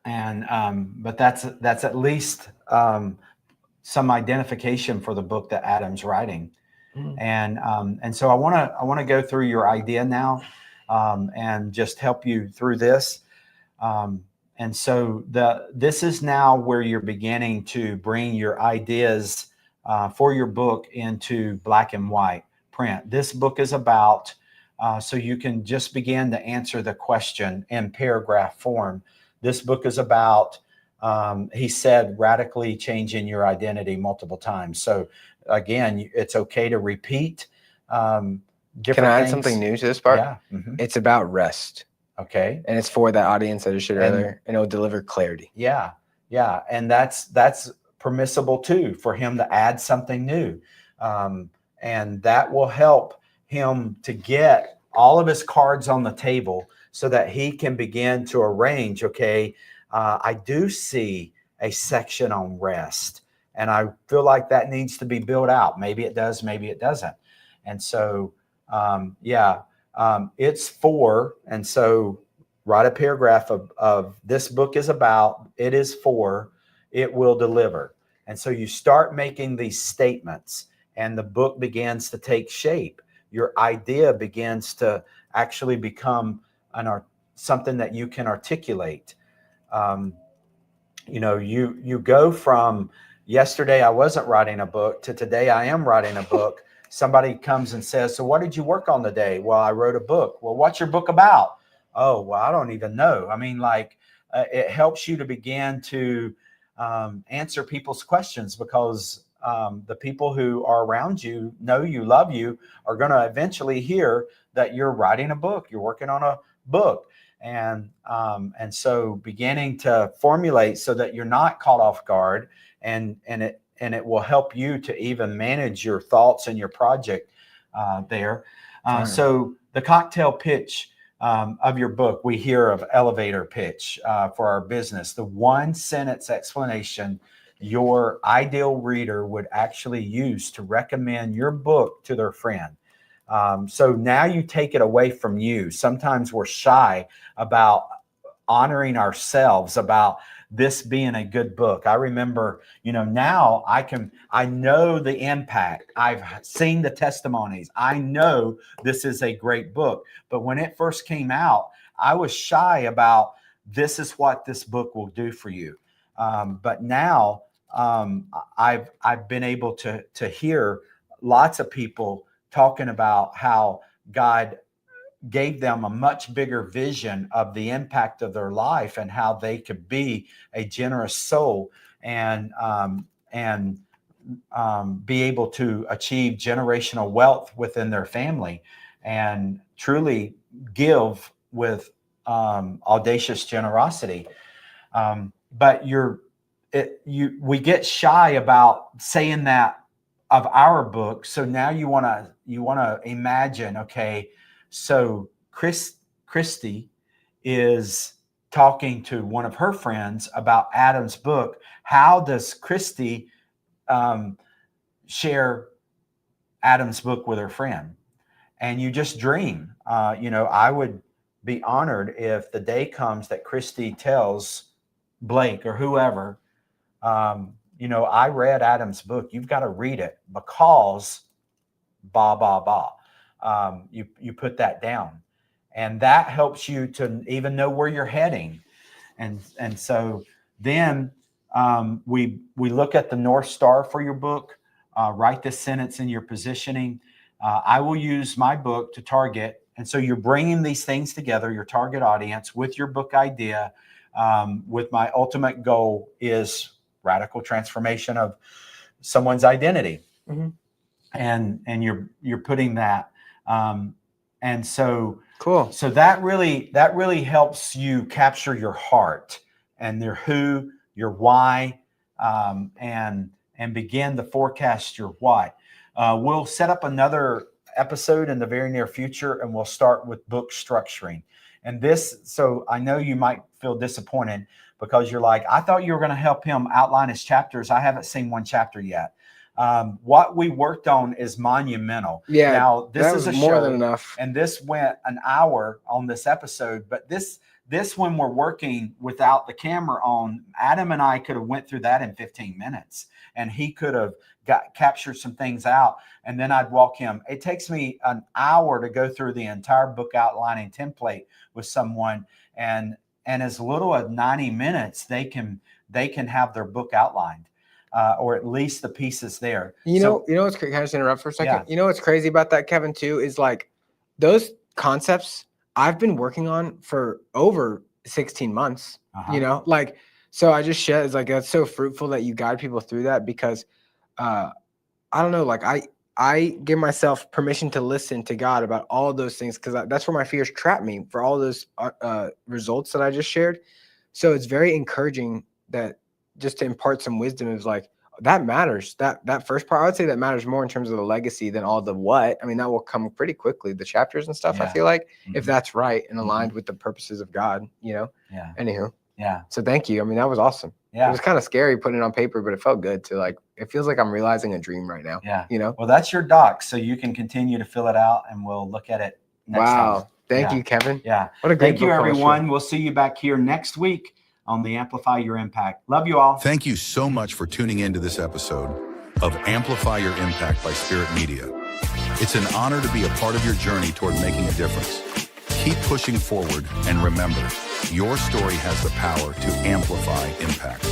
And but that's at least some identification for the book that Adam's writing. And so I want to go through your idea now, and just help you through this. And so this is now where you're beginning to bring your ideas for your book into black and white print. This book is about, so you can just begin to answer the question in paragraph form. This book is about, he said, radically changing your identity multiple times. So again, it's okay to repeat different Can I add things. something new to this part? Yeah. It's about rest. Okay. And it's for that audience that I shared earlier, and it'll deliver clarity. Yeah. And that's permissible too, for him to add something new. And that will help him to get all of his cards on the table so that he can begin to arrange, okay, I do see a section on rest, and I feel like that needs to be built out. Maybe it does, maybe it doesn't. And so, it's for, and so write a paragraph of this book is about, it is for, it will deliver. And so you start making these statements and the book begins to take shape. Your idea begins to actually become something that you can articulate. You go from yesterday I wasn't writing a book to today I am writing a book. Somebody comes and says, so what did you work on today? Well, I wrote a book. Well, what's your book about? Oh, well, I don't even know. I mean, it helps you to begin to answer people's questions, because the people who are around you know you, love you, are going to eventually hear that you're writing a book, you're working on a book. And so beginning to formulate so that you're not caught off guard, and it will help you to even manage your thoughts and your project there. So the cocktail pitch of your book, we hear of elevator pitch for our business, the one sentence explanation your ideal reader would actually use to recommend your book to their friend. So now you take it away from you. Sometimes we're shy about honoring ourselves about this being a good book. I remember, now I know the impact. I've seen the testimonies. I know this is a great book. But when it first came out, I was shy about, this is what this book will do for you. But now I've been able to hear lots of people talking about how God gave them a much bigger vision of the impact of their life and how they could be a generous soul and be able to achieve generational wealth within their family and truly give with audacious generosity. But we get shy about saying that of our book. So now you want to imagine, okay, so Christy is talking to one of her friends about Adam's book. How does Christy share Adam's book with her friend? And you just dream. I would be honored if the day comes that Christy tells Blake or whoever, I read Adam's book. You've got to read it because blah, blah, blah. You put that down, and that helps you to even know where you're heading. And so then we look at the North Star for your book. Write this sentence in your positioning. I will use my book to target. And so you're bringing these things together, your target audience with your book idea. With my ultimate goal is radical transformation of someone's identity. Mm-hmm. And you're putting that. And so cool. So that really helps you capture your heart and your who, your why, and begin to forecast your what. We'll set up another episode in the very near future, and we'll start with book structuring. And so I know you might feel disappointed because you're like, I thought you were going to help him outline his chapters. I haven't seen one chapter yet. What we worked on is monumental. Yeah. Now this is a more show, than enough. and this went an hour on this episode, but this when we're working without the camera on, Adam and I could have went through that in 15 minutes, and he could have captured some things out, and then I'd walk him. It takes me an hour to go through the entire book outlining template with someone, and as little as 90 minutes, they can have their book outlined. Or at least the pieces there. You know what's crazy? Can I just interrupt for a second? Yeah. You know what's crazy about that, Kevin, too, is like those concepts I've been working on for over 16 months. So I just share, it's like, that's so fruitful that you guide people through that, because I don't know, like I give myself permission to listen to God about all of those things, because that's where my fears trap me, for all those results that I just shared. So it's very encouraging that just to impart some wisdom is like, that matters. That first part, I would say that matters more in terms of the legacy than all the what. I mean, that will come pretty quickly, the chapters and stuff. I Yeah. feel like if Mhm. that's right and aligned with the purposes of God, you know. Yeah. Anywho, Yeah. so thank you. I mean, that was awesome. It Yeah. was kind of scary putting it on paper, but it felt good to like. It feels like I'm realizing a dream right now. Yeah. You know. Well, that's your doc, so you can continue to fill it out, and we'll look at it next time. Thank Yeah. you, Kevin. Yeah. What a great Thank you, book publisher. everyone. We'll see you back here next week on the Amplify Your Impact. Love you all. Thank you so much for tuning into this episode of Amplify Your Impact by Spirit Media. It's an honor to be a part of your journey toward making a difference. Keep pushing forward, and remember, your story has the power to amplify impact.